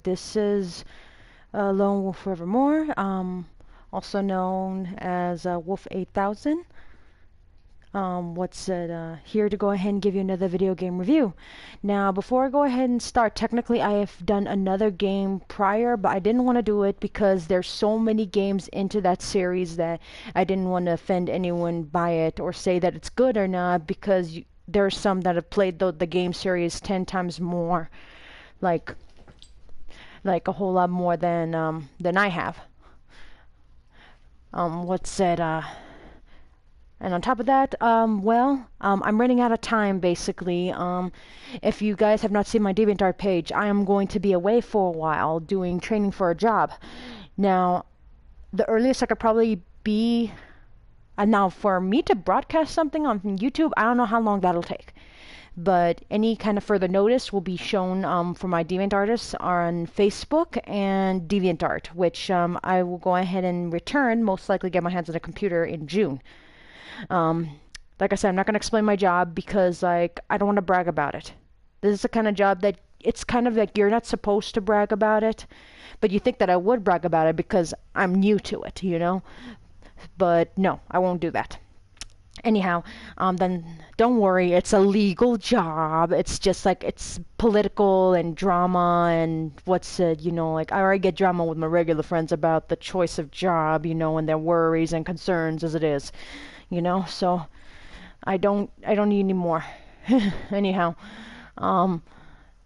this is Lone Wolf Forevermore, also known as Wolf 8000. Here to go ahead and give you another video game review. Now, before I go ahead and start, technically I have done another game prior, but I didn't want to do it because there's so many games into that series that I didn't want to offend anyone by it or say that it's good or not, because there are some that have played the game series 10 times more, like a whole lot more than I have. And on top of that, I'm running out of time, basically. If you guys have not seen my DeviantArt page, I am going to be away for a while doing training for a job. Now, the earliest I could probably be... now, for me to broadcast something on YouTube, I don't know how long that'll take. But any kind of further notice will be shown for my DeviantArtists on Facebook and DeviantArt, which I will go ahead and return, most likely get my hands on a computer in June. Like I said, I'm not going to explain my job because, I don't want to brag about it. This is the kind of job that it's kind of like you're not supposed to brag about it, but you think that I would brag about it because I'm new to it, you know? But no, I won't do that. Anyhow, then don't worry, it's a legal job. It's just it's political and drama and I already get drama with my regular friends about the choice of job, and their worries and concerns as it is. So I don't need any more. Anyhow,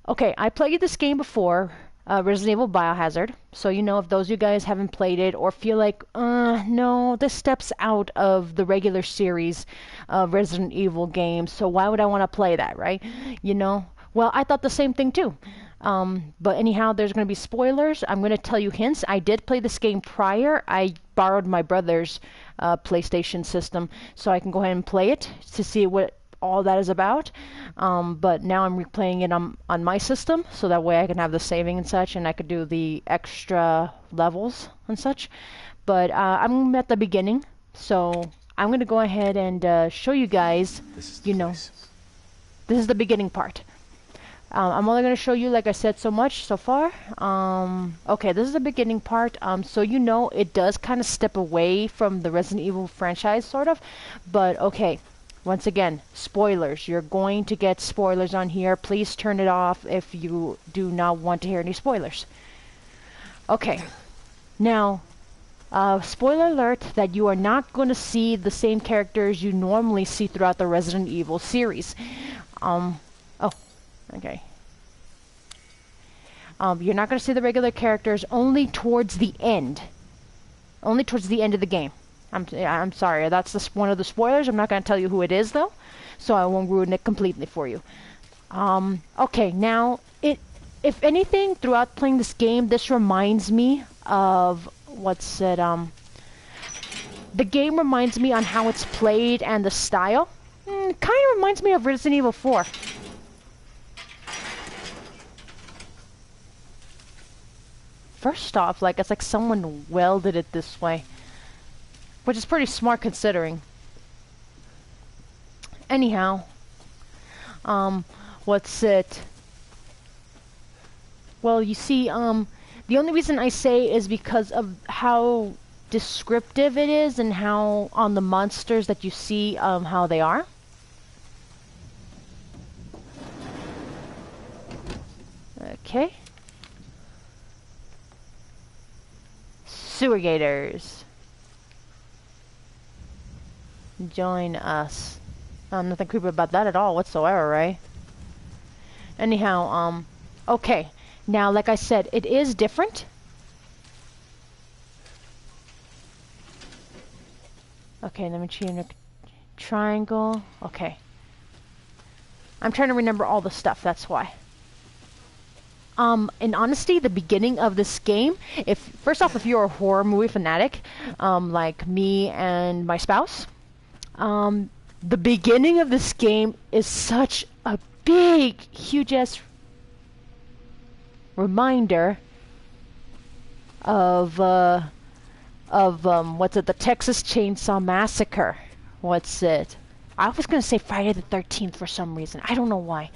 okay, I played this game before, Resident Evil Biohazard. So if those of you guys haven't played it or feel like, no, this steps out of the regular series of Resident Evil games, so why would I want to play that, right? Well, I thought the same thing too. But anyhow, there's going to be spoilers. I'm going to tell you hints. I did play this game prior. I borrowed my brother's PlayStation system so I can go ahead and play it to see what all that is about. But now I'm replaying it on my system, so that way I can have the saving and such, and I could do the extra levels and such. But I'm at the beginning, so I'm going to go ahead and show you guys, this is the beginning part. I'm only going to show you, like I said, so much so far. Okay, this is the beginning part. So it does kind of step away from the Resident Evil franchise, sort of. But okay, once again, spoilers. You're going to get spoilers on here. Please turn it off if you do not want to hear any spoilers. Okay, now, spoiler alert that you are not going to see the same characters you normally see throughout the Resident Evil series. Okay. You're not going to see the regular characters only towards the end. Only towards the end of the game. I'm sorry, that's one of the spoilers. I'm not going to tell you who it is, though, so I won't ruin it completely for you. Okay, now, if anything, throughout playing this game, this reminds me of, the game reminds me on how it's played and the style. Kind of reminds me of Resident Evil 4. First off, it's like someone welded it this way, which is pretty smart considering. Anyhow, well, you see, the only reason I say is because of how descriptive it is and how on the monsters that you see, how they are. Okay. Sewer gators. Join us. Nothing creepy about that at all whatsoever, right? Anyhow, okay. Now, like I said, it is different. Okay, let me change a triangle. Okay. I'm trying to remember all the stuff, that's why. In honesty, the beginning of this game, first off, if you're a horror movie fanatic, like me and my spouse, the beginning of this game is such a big, huge-ass reminder of the Texas Chainsaw Massacre. I was gonna say Friday the 13th for some reason. I don't know why,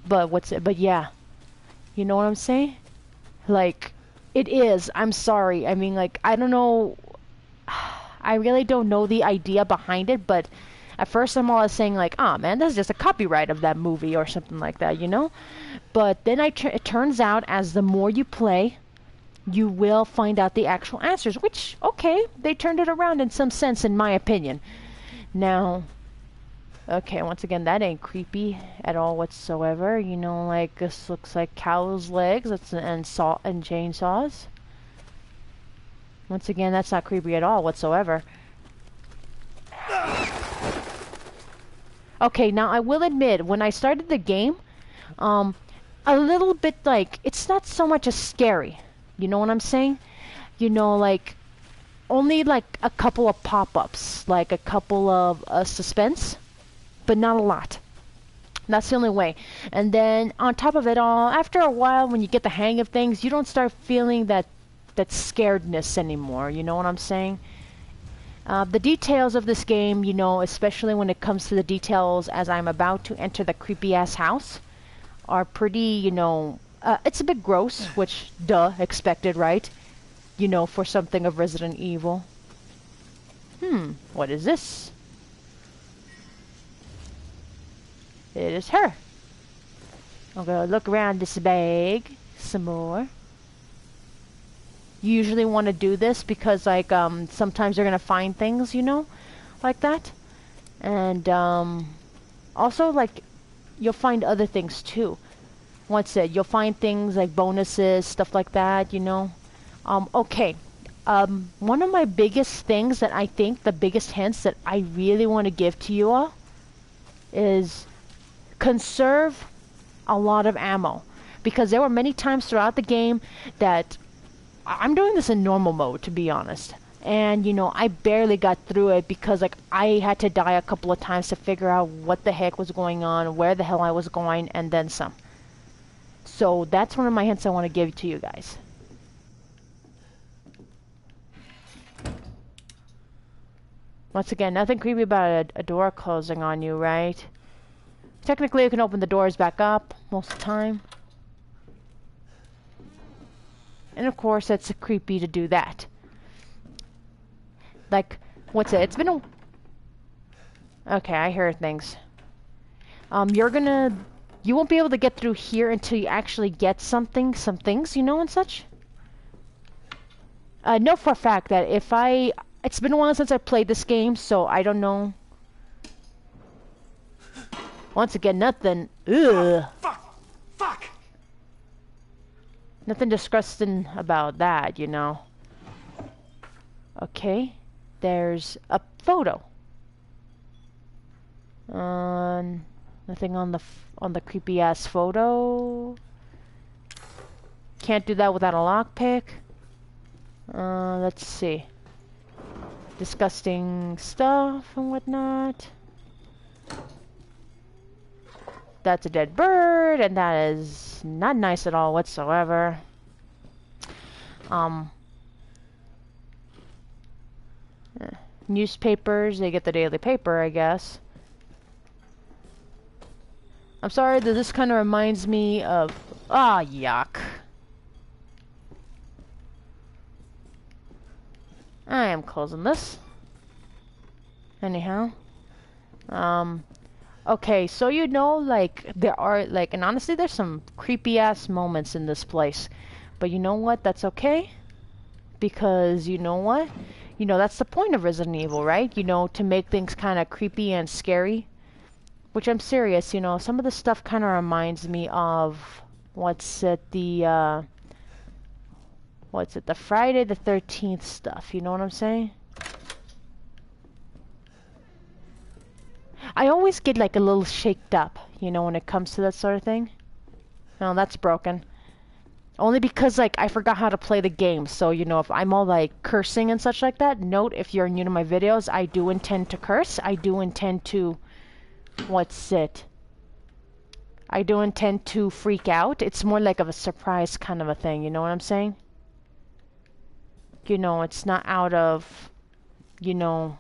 but yeah. You know what I'm saying? Like, it is. I'm sorry. I mean, like, I don't know. I really don't know the idea behind it, but at first I'm always saying like, "Ah, man, that's just a copyright of that movie or something like that," you know? But then it turns out as the more you play, you will find out the actual answers, which, okay, they turned it around in some sense, in my opinion. Now, okay, once again, that ain't creepy at all whatsoever. You know, like, this looks like cow's legs and saw and chainsaws. Once again, that's not creepy at all whatsoever. Okay, now I will admit, when I started the game, a little bit like, it's not so much as scary. You know what I'm saying? You know, like, only like a couple of pop-ups, like a couple of suspense, but not a lot. That's the only way. And then on top of it all, after a while, when you get the hang of things, you don't start feeling that scaredness anymore. You know what I'm saying? The details of this game, you know, especially when it comes to the details as I'm about to enter the creepy-ass house, are pretty, you know, it's a bit gross, which, duh, expected, right? You know, for something of Resident Evil. What is this? It is her. I'm gonna look around this bag some more. You usually want to do this because, like, sometimes you're gonna find things, you know, like that. And, also, like, you'll find other things, too. What's it? You'll find things like bonuses, stuff like that, you know. Okay. One of my biggest things that I think, the biggest hints that I really want to give to you all is conserve a lot of ammo. Because there were many times throughout the game that I'm doing this in normal mode, to be honest. And, you know, I barely got through it because, like, I had to die a couple of times to figure out what the heck was going on, where the hell I was going, and then some. So that's one of my hints I want to give to you guys. Once again, nothing creepy about a door closing on you, right? Technically, you can open the doors back up most of the time. And of course, it's creepy to do that. Like, what's it? It's been a... Okay, I hear things. You won't be able to get through here until you actually get some things, you know, and such. Know for a fact that it's been a while since I played this game, so I don't know. Once again, nothing. Ugh. Fuck! Nothing disgusting about that, you know. Okay, there's a photo. Nothing on the creepy ass photo. Can't do that without a lockpick. Let's see. Disgusting stuff and whatnot. That's a dead bird, and that is not nice at all whatsoever. Newspapers, they get the daily paper, I guess. I'm sorry that this kind of reminds me of... Ah, yuck. I am closing this. Anyhow. Okay, so you know, like, there are, like, and honestly, there's some creepy-ass moments in this place. But you know what? That's okay. Because, you know what? You know, that's the point of Resident Evil, right? You know, to make things kind of creepy and scary. Which I'm serious, you know, some of the stuff kind of reminds me of, the Friday the 13th stuff, you know what I'm saying? I always get like a little shaked up, you know, when it comes to that sort of thing. No, that's broken. Only because, like, I forgot how to play the game, so, you know, if I'm all, like, cursing and such like that, note, if you're new to my videos, I do intend to curse. I do intend to... I do intend to freak out. It's more like of a surprise kind of a thing, you know what I'm saying? You know, it's not out of, you know...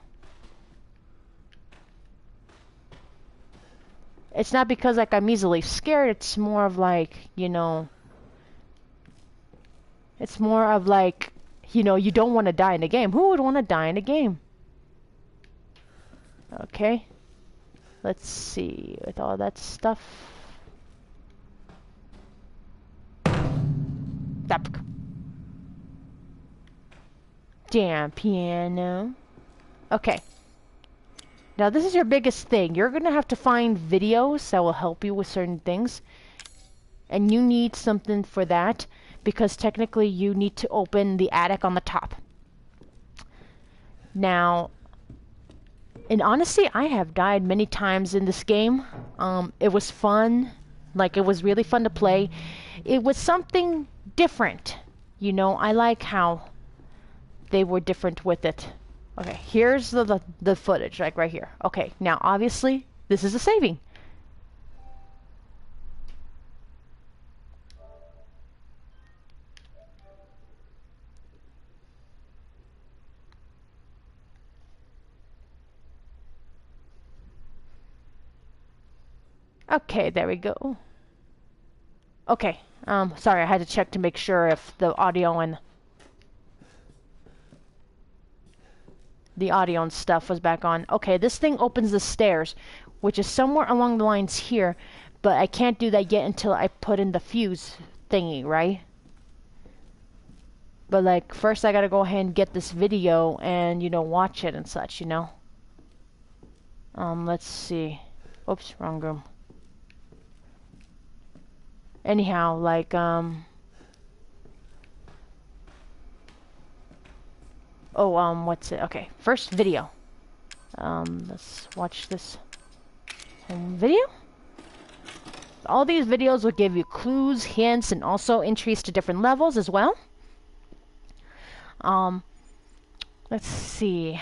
It's not because, like, I'm easily scared. It's more of, like, you know... It's more of like, you know, you don't want to die in a game. Who would want to die in a game? Okay. Let's see, with all that stuff. Stop. Damn piano. Okay. Now this is your biggest thing. You're gonna have to find videos that will help you with certain things. And you need something for that, because technically you need to open the attic on the top. Now, in honesty, I have died many times in this game. It was fun. Like, it was really fun to play. It was something different. You know, I like how they were different with it. Okay, here's the footage, like right here. Okay, now obviously, this is a saving. Okay, there we go. Okay, sorry, I had to check to make sure if the audio and stuff was back on. Okay, this thing opens the stairs, which is somewhere along the lines here, but I can't do that yet until I put in the fuse thingy, right? But like, first I gotta go ahead and get this video and, you know, watch it and such, you know? Let's see. Oops, wrong room. Anyhow, like, what's it? Okay, first video. Let's watch this home video. All these videos will give you clues, hints, and also entries to different levels as well. Let's see.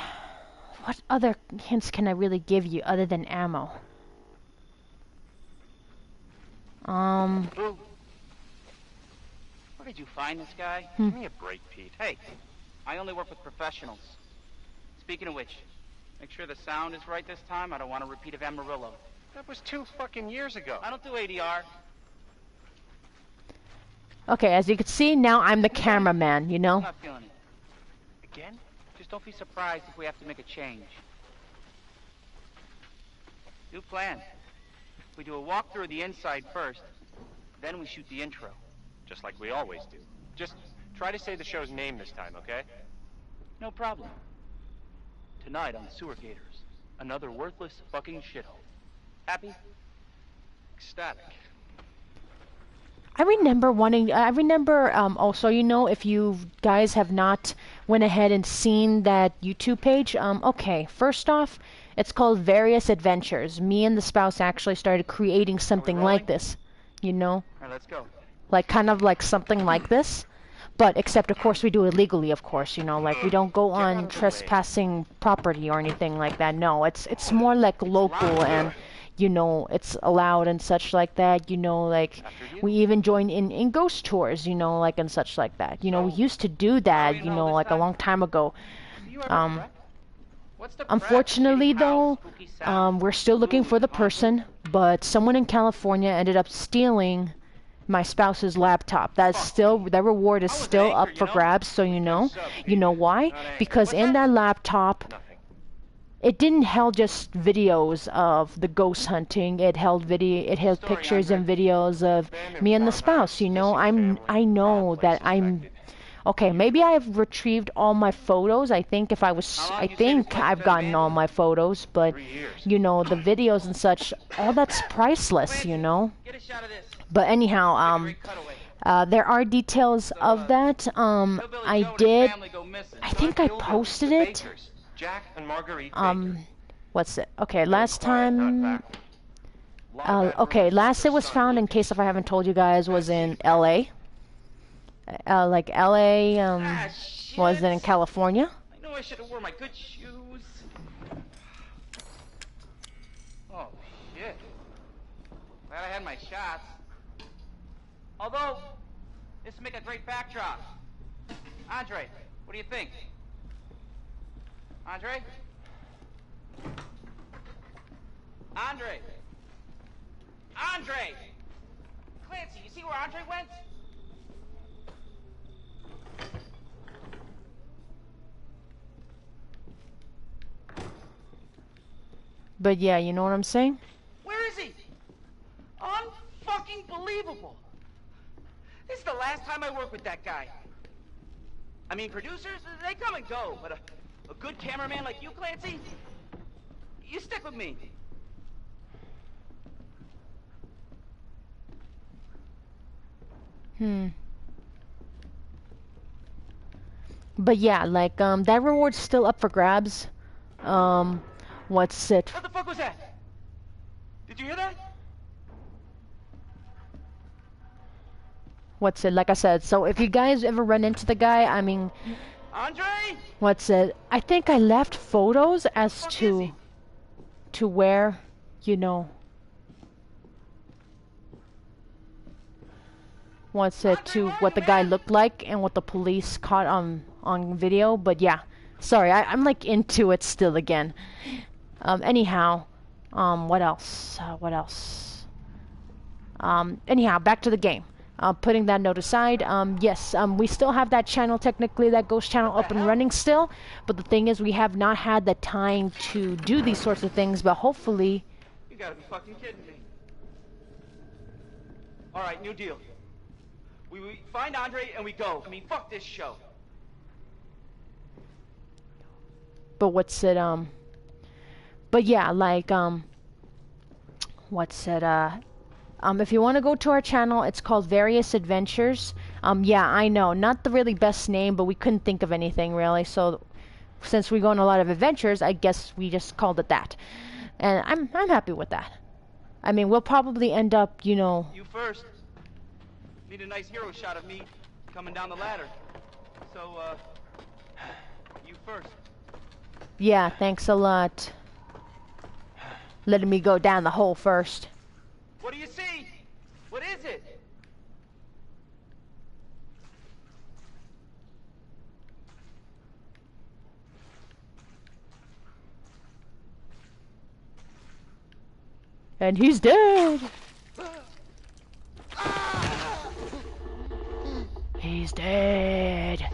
What other hints can I really give you other than ammo? Where did you find this guy? Give me a break, Pete. Hey, I only work with professionals. Speaking of which, make sure the sound is right this time. I don't want a repeat of Amarillo. That was 2 fucking years ago. I don't do ADR. Okay, as you can see, now I'm the cameraman, you know? I'm not feeling it. Again? Just don't be surprised if we have to make a change. New plan. We do a walkthrough of the inside first, then we shoot the intro. Just like we always do. Just try to say the show's name this time, okay? No problem. Tonight on the Sewer Gators, another worthless fucking shithole. Happy? Ecstatic. I remember also, you know, if you guys have not went ahead and seen that YouTube page, okay, first off, it's called Various Adventures. Me and the spouse actually started creating something like this, you know? All right, let's go. Like, kind of like something like this. But, except, of course, we do it legally, of course, you know? Like, we don't go on trespassing property or anything like that. No, it's more like local and, you know, it's allowed and such like that. You know, like, we even join in ghost tours, you know, like, and such like that. You know, we used to do that, you know, like, a long time ago. Unfortunately, though, we're still looking for the person, but someone in California ended up stealing my spouse's laptop. That reward is still up for grabs, so you know. You know why? Because in that laptop, it didn't held just videos of the ghost hunting. It held pictures and videos of me and the spouse, you know. I know that I'm okay, maybe I've retrieved all my photos. I think I've gotten all my photos, but you know, the videos and such, all that's priceless, you know. But anyhow, there are details of that. I think I posted it. Jack and Marguerite What's it? Okay, last time. Last it was found, in case if I haven't told you guys, was in LA. Like LA, was it in California? I know I should have worn my good shoes. Oh, shit. Glad I had my shots. Although, this would make a great backdrop. Andre, what do you think? Andre? Andre! Andre! Clancy, you see where Andre went? But yeah, you know what I'm saying? Where is he? Unfucking believable. This is the last time I work with that guy. I mean, producers, they come and go, but a good cameraman like you, Clancy, you stick with me. But yeah, like, that reward's still up for grabs. What's it? What the fuck was that? Did you hear that? What's it? Like I said, so if you guys ever run into the guy, I mean, Andre? what's it? I think I left photos as Fuck is he? to where, you know, what's it, to what the guy looked like and what the police caught on video. But yeah, sorry, I'm like into it still again. Anyhow, what else? What else? Anyhow, back to the game. Putting that note aside, yes, we still have that channel, technically, that ghost channel up and running still, but the thing is, we have not had the time to do these sorts of things, but hopefully... You gotta be fucking kidding me. Alright, new deal. We find Andre and we go. I mean, fuck this show. But what's it, but yeah, like, what's it, if you want to go to our channel, it's called Various Adventures. Yeah, I know, not the really best name, but we couldn't think of anything really, so since we go on a lot of adventures, I guess we just called it that. And I'm happy with that. I mean, we'll probably end up, you know... You first. Need a nice hero shot of me coming down the ladder. So, you first. Yeah, thanks a lot. Letting me go down the hole first. What do you see? What is it? And he's dead! He's dead.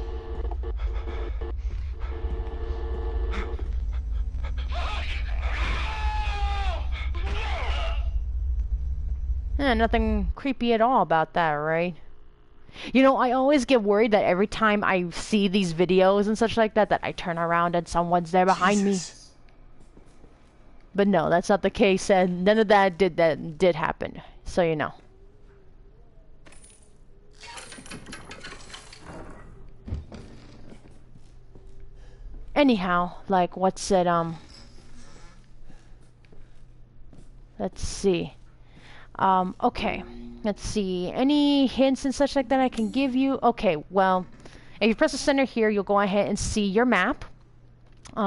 Nothing creepy at all about that, right? You know, I always get worried that every time I see these videos and such like that, that I turn around and someone's there behind me. But no, that's not the case, and none of that did happen. So you know. Anyhow, like, what's it, let's see. Okay. Let's see. Any hints and such like that I can give you? Okay, well, if you press the center here, you'll go ahead and see your map.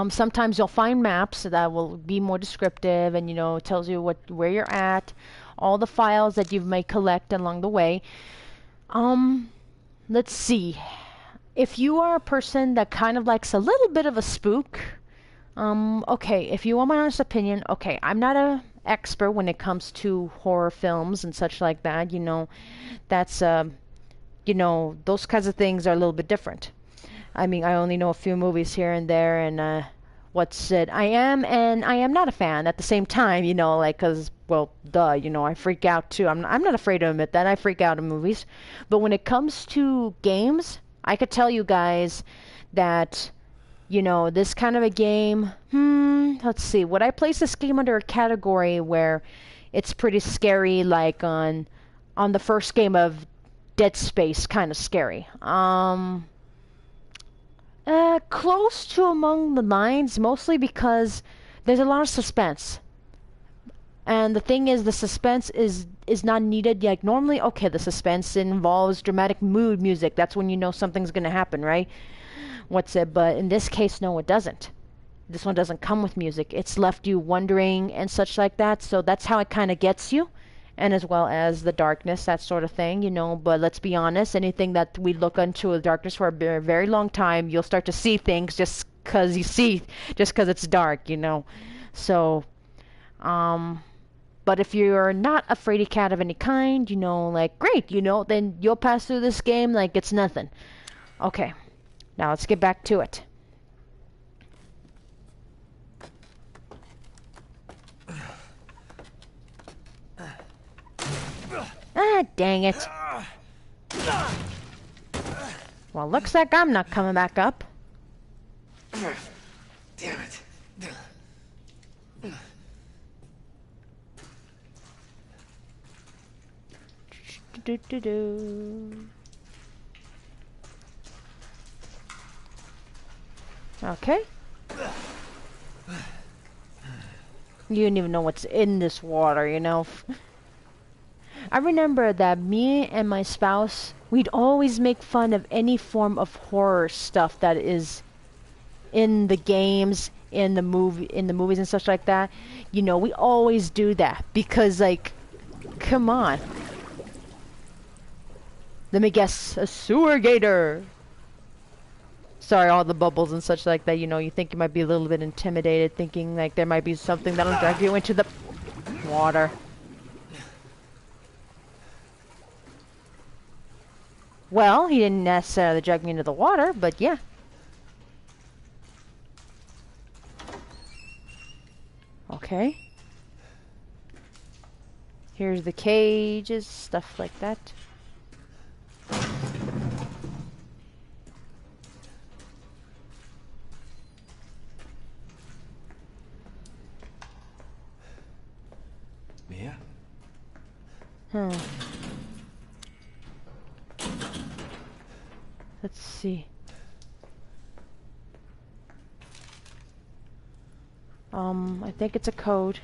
Sometimes you'll find maps that will be more descriptive and, you know, tells you where you're at, all the files that you may collect along the way. Let's see. If you are a person that kind of likes a little bit of a spook, okay, if you want my honest opinion, okay, I'm not a expert when it comes to horror films and such like that, you know, that's, you know, those kinds of things are a little bit different. I mean, I only know a few movies here and there, and, what's it, I am and I am not a fan at the same time, you know, like, cause, well, duh, you know, I freak out too. I'm not afraid to admit that, I freak out in movies, but when it comes to games, I could tell you guys that, you know, this kind of a game, let's see, would I place this game under a category where it's pretty scary, like on the first game of Dead Space, kind of scary? Close to among the lines, mostly because there's a lot of suspense. And the thing is, the suspense is not needed. Like, normally, okay, the suspense involves dramatic mood music. That's when you know something's gonna happen, right? What's it? But in this case, no, it doesn't. This one doesn't come with music. It's left you wondering and such like that. So that's how it kind of gets you. And as well as the darkness, that sort of thing, you know. But let's be honest, anything that we look into the darkness for a very, very long time, you'll start to see things just because it's dark, you know. So, but if you're not a fraidy cat of any kind, you know, like, great, you know, then you'll pass through this game like it's nothing. Okay, now let's get back to it. Ah, dang it. Well, looks like I'm not coming back up. Damn it. Okay. You don't even know what's in this water, you know. I remember that me and my spouse, we'd always make fun of any form of horror stuff that is in the games, in the movies and stuff like that. You know, we always do that because, like, come on. Let me guess, a sewer gator. Sorry, all the bubbles and such like that. You know, you think you might be a little bit intimidated, thinking like there might be something that'll drag you into the water. Well, he didn't necessarily drag me into the water, but yeah. Okay. Here's the cages, stuff like that. Mia? Let's see. I think it's a code.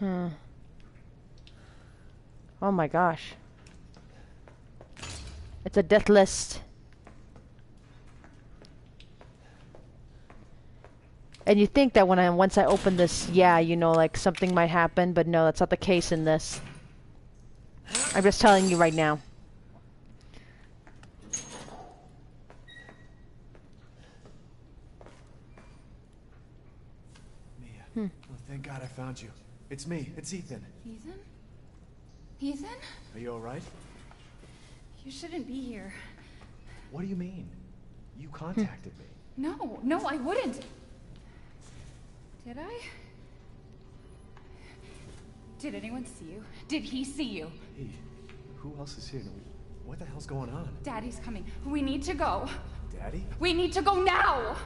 Oh my gosh. It's a death list. And you think that once I open this, yeah, you know, like something might happen, but no, that's not the case in this. I'm just telling you right now. Mia. Well, thank God I found you. It's me. It's Ethan. Ethan? Ethan? Are you alright? You shouldn't be here. What do you mean? You contacted me. No, I wouldn't. Did I? Did anyone see you? Did he see you? Hey, who else is here? What the hell's going on? Daddy's coming. We need to go. Daddy? We need to go now!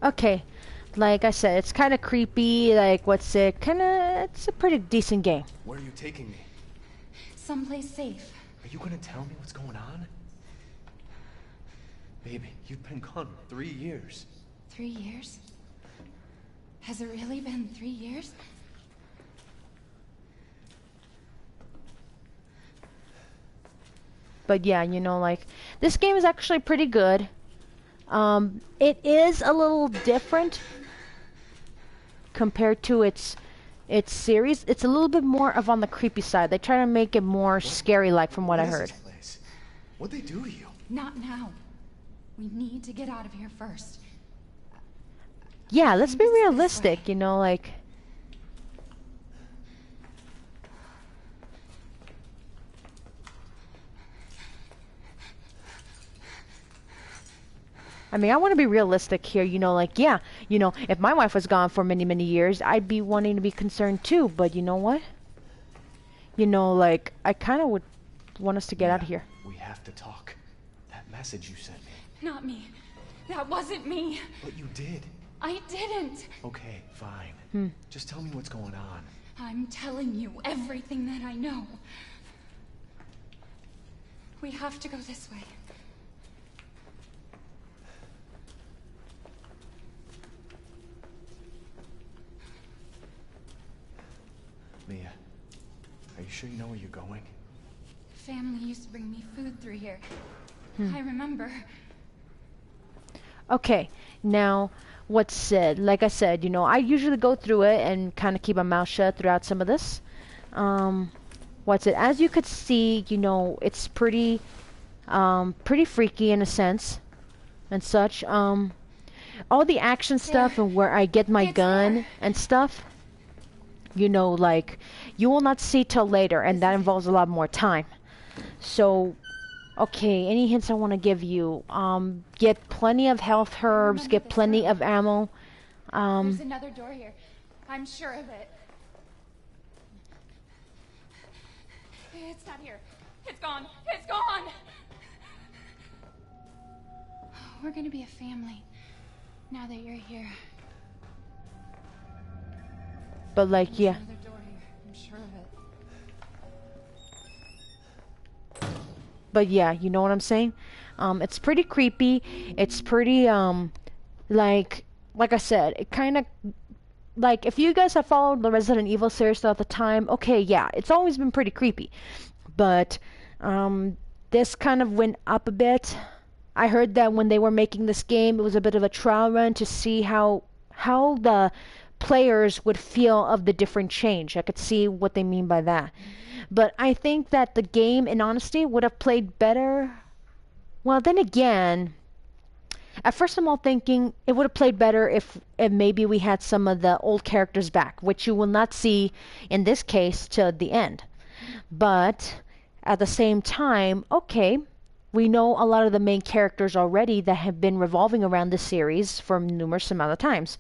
Okay. Like I said, it's kind of creepy. Like, it's a pretty decent game. Where are you taking me? Someplace safe. Are you gonna tell me what's going on? Baby, you've been gone 3 years. 3 years? Has it really been 3 years? But yeah, you know, like, this game is actually pretty good. It is a little different compared to its series. It's a little bit more of on the creepy side. They try to make it more scary-like from what I heard. What'd they do to you? Not now. We need to get out of here first. Yeah, let's be realistic, you know, like... I mean, I want to be realistic here, you know, like, yeah, you know, if my wife was gone for many, many years, I'd be wanting to be concerned too, but you know what? You know, like, I kind of would want us to get out of here. We have to talk. That message you sent me. Not me. That wasn't me. But you did. I didn't. Okay, fine. Just tell me what's going on. I'm telling you everything that I know. We have to go this way. Mia, are you sure you know where you're going? Family used to bring me food through here. I remember. Okay, now, what's said? Like I said, you know, I usually go through it and kind of keep my mouth shut throughout some of this. What's it? As you could see, you know, it's pretty freaky in a sense and such. All the action stuff and where I get my gun and stuff, you know, like, you will not see till later, and that involves a lot more time. So, okay, any hints I want to give you? Get plenty of health herbs, get plenty of ammo. There's another door here. I'm sure of it. It's not here. It's gone. It's gone. We're gonna be a family now that you're here. But like, There's yeah. another door here. I'm sure of it. But yeah, you know what I'm saying? It's pretty creepy. It's pretty like I said, it kind of like if you guys have followed the Resident Evil series throughout the time, okay, yeah, it's always been pretty creepy. But this kind of went up a bit. I heard that when they were making this game, it was a bit of a trial run to see how the players would feel of the different change. I could see what they mean by that. But I think that the game, in honesty, would have played better. Well, then again, at first I'm all thinking it would have played better if maybe we had some of the old characters back, which you will not see in this case till the end. But at the same time, okay, we know a lot of the main characters already that have been revolving around the series for numerous amount of times.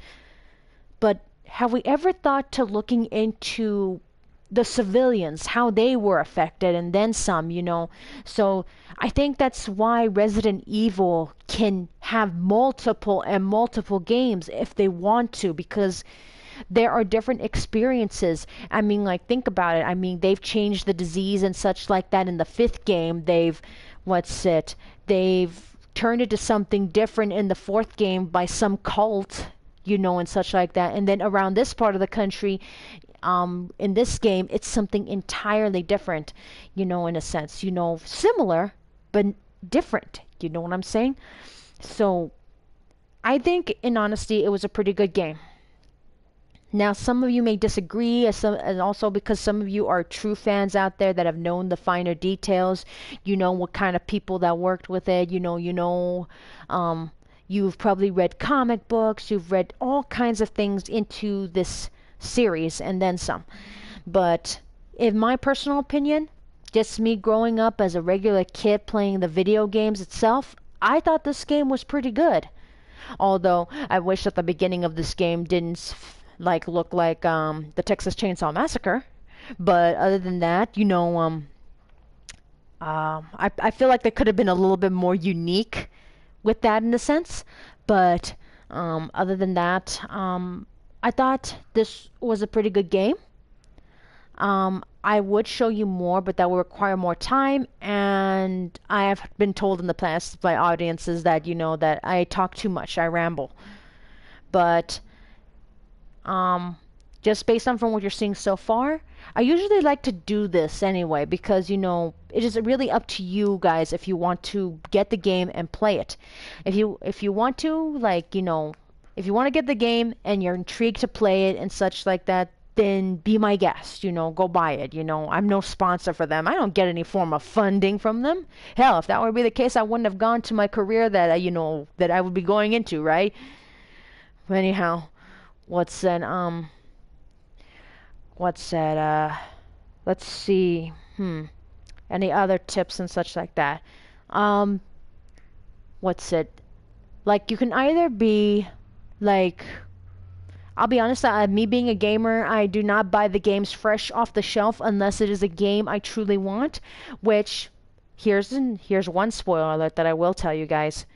But have we ever thought to looking into the civilians, how they were affected, and then some, you know? So I think that's why Resident Evil can have multiple and multiple games if they want to, because there are different experiences. I mean, like, think about it. I mean, they've changed the disease and such like that in the 5th game. They've turned it to something different in the 4th game by some cult, you know, and such like that. And then around this part of the country, in this game, it's something entirely different, you know, in a sense, you know, similar, but different. You know what I'm saying? So I think, in honesty, it was a pretty good game. Now, some of you may disagree, and also because some of you are true fans out there that have known the finer details. You know what kind of people that worked with it. You've probably read comic books. You've read all kinds of things into this series and then some. But in my personal opinion, just me growing up as a regular kid playing the video games itself, I thought this game was pretty good. Although I wish that the beginning of this game didn't look like the Texas Chainsaw Massacre. But other than that, you know, I feel like they could have been a little bit more unique with that in a sense. But other than that, I thought this was a pretty good game. I would show you more, but that would require more time, and I have been told in the past by audiences that, you know, that I talk too much, I ramble. But just based on from what you're seeing so far, I usually like to do this anyway because, you know, it is really up to you guys if you want to get the game and play it. If you want to, like, you know, if you want to get the game and you're intrigued to play it and such like that, then be my guest, you know, go buy it, you know. I'm no sponsor for them. I don't get any form of funding from them. Hell, if that would be the case, I wouldn't have gone to my career that, you know, that I would be going into, right? But anyhow, let's see, any other tips and such like that. Like, you can either be, like, I'll be honest, me being a gamer, I do not buy the games fresh off the shelf unless it is a game I truly want, which, here's one spoiler alert that I will tell you guys.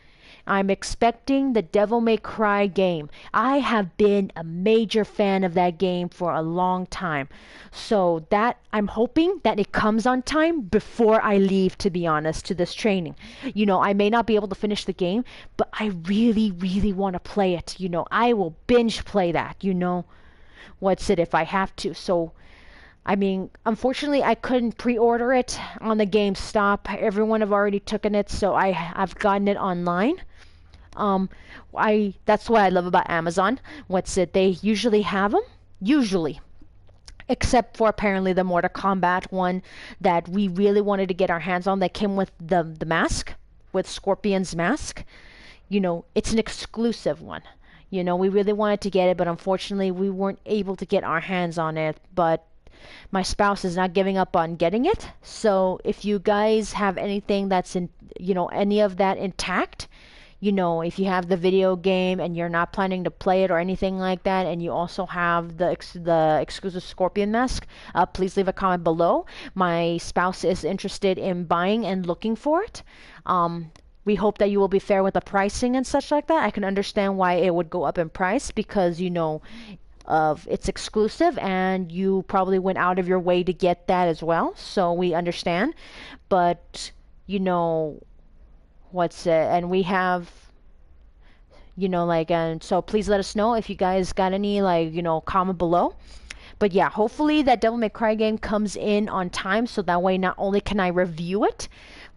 I'm expecting the Devil May Cry game. I have been a major fan of that game for a long time. So that I'm hoping that it comes on time before I leave, to be honest, to this training. You know, I may not be able to finish the game, but I really, really want to play it. You know, I will binge play that, you know. If I have to. So I mean, unfortunately, I couldn't pre-order it on the GameStop. Everyone have already taken it, so I've gotten it online. That's what I love about Amazon. They usually have them, usually, except for apparently the Mortal Kombat one that we really wanted to get our hands on. That came with the mask, with Scorpion's mask. You know, it's an exclusive one. You know, we really wanted to get it, but unfortunately, we weren't able to get our hands on it. But my spouse is not giving up on getting it. So if you guys have anything that's in, you know, any of that intact, if you have the video game and you're not planning to play it or anything like that, and you also have the exclusive Scorpion mask, please leave a comment below. My spouse is interested in buying and looking for it. We hope that you will be fair with the pricing and such like that. I can understand why it would go up in price because, of it's exclusive and you probably went out of your way to get that as well. So we understand. But, and we have, and so please let us know if you guys got any, comment below. But yeah, hopefully that Devil May Cry game comes in on time so that way not only can I review it,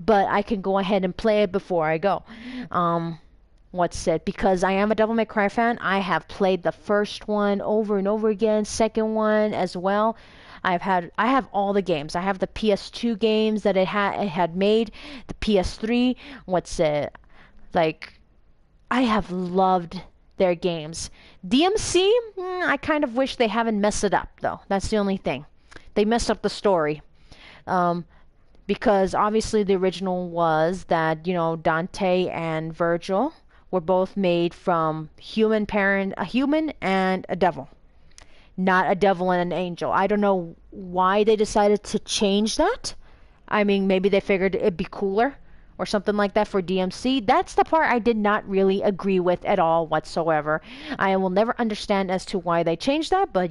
but I can go ahead and play it before I go. Because I am a Devil May Cry fan. I have played the first one over and over again, second one as well. I have all the games. I have the PS2 games that it had made, the PS3. I have loved their games. DMC, I kind of wish they haven't messed it up though. That's the only thing. They messed up the story. Because obviously the original was that, Dante and Virgil were both made from a human and a devil. Not a devil and an angel. I don't know why they decided to change that. I mean, maybe they figured it'd be cooler or something like that for DMC. That's the part I did not really agree with at all whatsoever. I will never understand as to why they changed that, but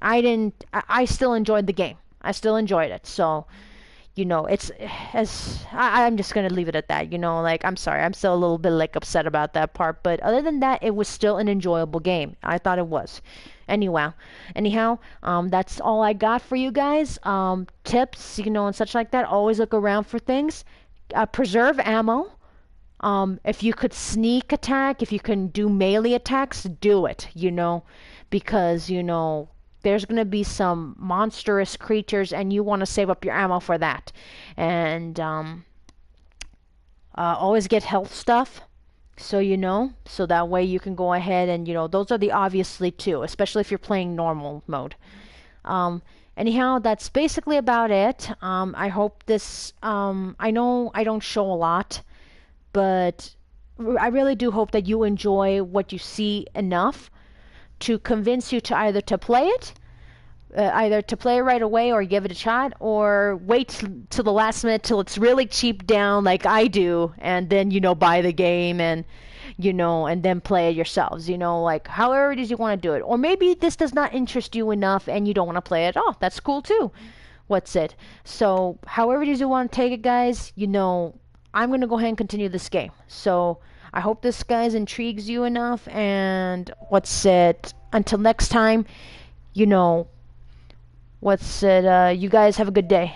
I still enjoyed the game. I still enjoyed it. So, I'm just gonna leave it at that. I'm sorry, I'm still a little bit upset about that part, but other than that, it was still an enjoyable game. I thought it was. Anyhow, that's all I got for you guys. Tips, and such like that. Always look around for things. Preserve ammo. If you could sneak attack, if you can do melee attacks, do it. Because there's going to be some monstrous creatures and you want to save up your ammo for that. And always get health stuff so that way you can go ahead and those are the obviously too, especially if you're playing normal mode. Anyhow, that's basically about it. I hope this, I know I don't show a lot, but I really do hope that you enjoy what you see enough to convince you to either play it right away or give it a shot, or wait till the last minute till it's really cheap down like I do, and then buy the game and and then play it yourselves, however it is you want to do it. Or maybe this does not interest you enough and you don't want to play it at all. That's cool too. So however it is you want to take it, guys, I'm going to go ahead and continue this game. So I hope this, guys, intrigues you enough, and until next time, you guys have a good day.